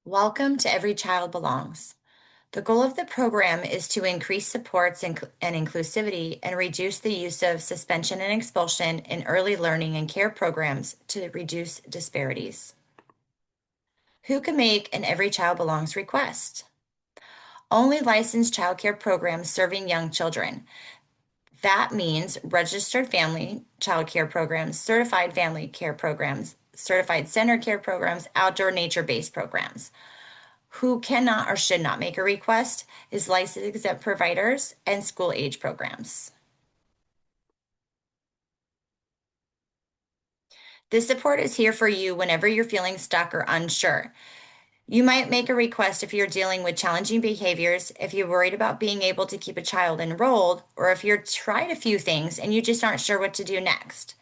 Welcome to Every Child Belongs. The goal of the program is to increase supports and inclusivity and reduce the use of suspension and expulsion in early learning and care programs to reduce disparities. Who can make an Every Child Belongs request? Only licensed child care programs serving young children. That means registered family child care programs, certified family care programs, certified center care programs, outdoor nature-based programs. Who cannot or should not make a request is licensed exempt providers and school age programs. This support is here for you whenever you're feeling stuck or unsure. You might make a request if you're dealing with challenging behaviors, if you're worried about being able to keep a child enrolled, or if you've tried a few things and you just aren't sure what to do next.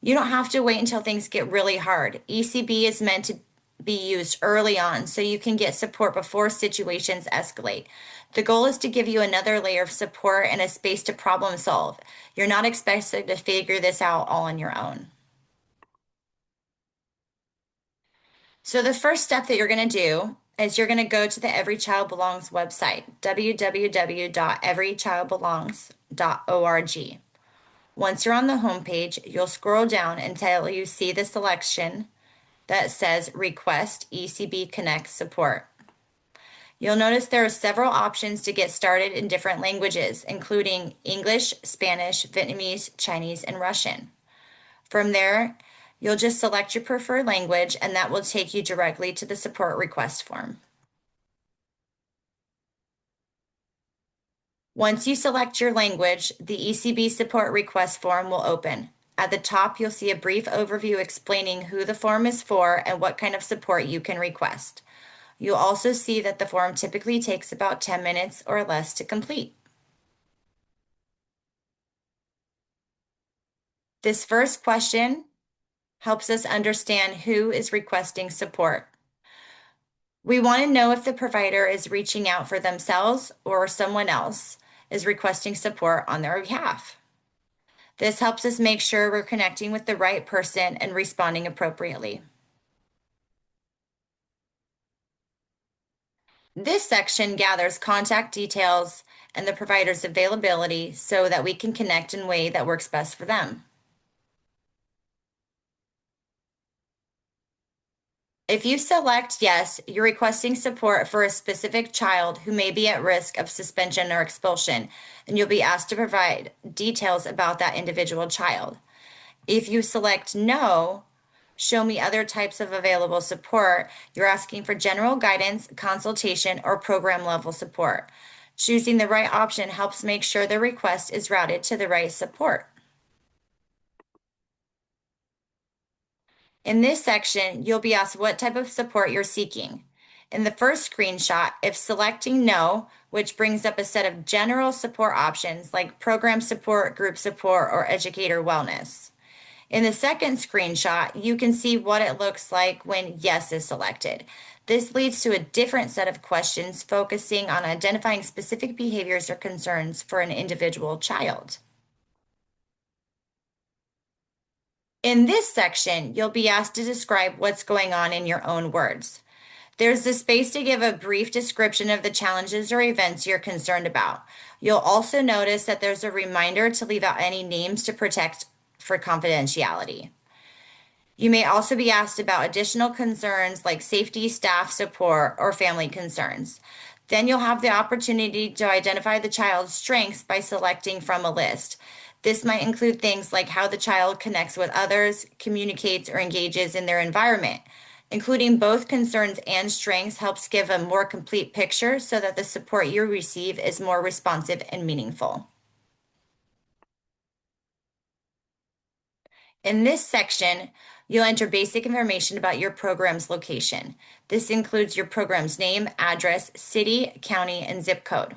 You don't have to wait until things get really hard. ECB is meant to be used early on so you can get support before situations escalate. The goal is to give you another layer of support and a space to problem solve. You're not expected to figure this out all on your own. So the first step that you're going to do is you're going to go to the Every Child Belongs website, www.everychildbelongs.org. Once you're on the homepage, you'll scroll down until you see the selection that says Request ECB Connect Support. You'll notice there are several options to get started in different languages, including English, Spanish, Vietnamese, Chinese, and Russian. From there, you'll just select your preferred language, and that will take you directly to the support request form. Once you select your language, the ECB support request form will open. At the top, you'll see a brief overview explaining who the form is for and what kind of support you can request. You'll also see that the form typically takes about 10 minutes or less to complete. This first question helps us understand who is requesting support. We want to know if the provider is reaching out for themselves or someone else is requesting support on their behalf. This helps us make sure we're connecting with the right person and responding appropriately. This section gathers contact details and the provider's availability so that we can connect in a way that works best for them. If you select yes, you're requesting support for a specific child who may be at risk of suspension or expulsion, and you'll be asked to provide details about that individual child. If you select no, show me other types of available support, you're asking for general guidance, consultation, or program level support. Choosing the right option helps make sure the request is routed to the right support. In this section, you'll be asked what type of support you're seeking. In the first screenshot, if selecting no, which brings up a set of general support options like program support, group support, or educator wellness. In the second screenshot, you can see what it looks like when yes is selected. This leads to a different set of questions focusing on identifying specific behaviors or concerns for an individual child. In this section, you'll be asked to describe what's going on in your own words. There's the space to give a brief description of the challenges or events you're concerned about. You'll also notice that there's a reminder to leave out any names to protect for confidentiality. You may also be asked about additional concerns like safety, staff support, or family concerns. Then you'll have the opportunity to identify the child's strengths by selecting from a list. This might include things like how the child connects with others, communicates, or engages in their environment. Including both concerns and strengths helps give a more complete picture so that the support you receive is more responsive and meaningful. In this section, you'll enter basic information about your program's location. This includes your program's name, address, city, county, and zip code.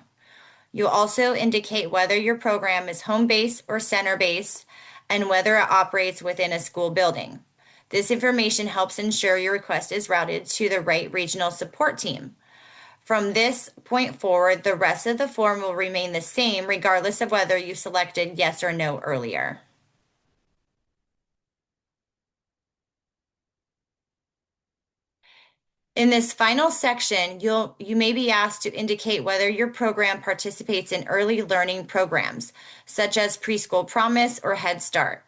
You'll also indicate whether your program is home base or center base and whether it operates within a school building. This information helps ensure your request is routed to the right regional support team. From this point forward, the rest of the form will remain the same regardless of whether you selected yes or no earlier. In this final section, you may be asked to indicate whether your program participates in early learning programs, such as Preschool Promise or Head Start.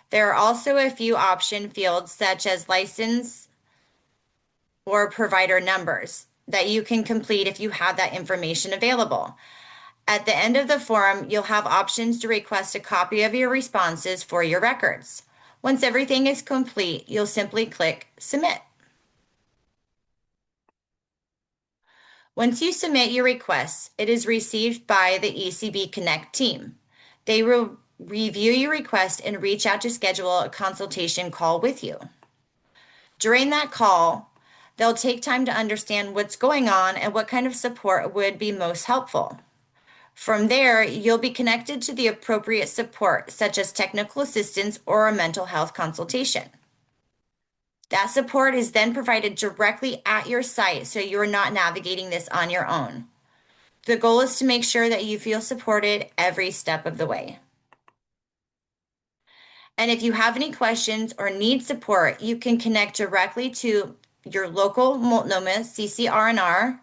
There are also a few option fields, such as license or provider numbers, that you can complete if you have that information available. At the end of the form, you'll have options to request a copy of your responses for your records. Once everything is complete, you'll simply click Submit. Once you submit your request, it is received by the ECB Connect team. They will review your request and reach out to schedule a consultation call with you. During that call, they'll take time to understand what's going on and what kind of support would be most helpful. From there, you'll be connected to the appropriate support, such as technical assistance or a mental health consultation. That support is then provided directly at your site, so you're not navigating this on your own. The goal is to make sure that you feel supported every step of the way. And if you have any questions or need support, you can connect directly to your local Multnomah CCR&R,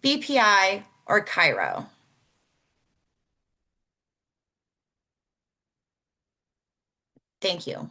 BPI, or Cairo. Thank you.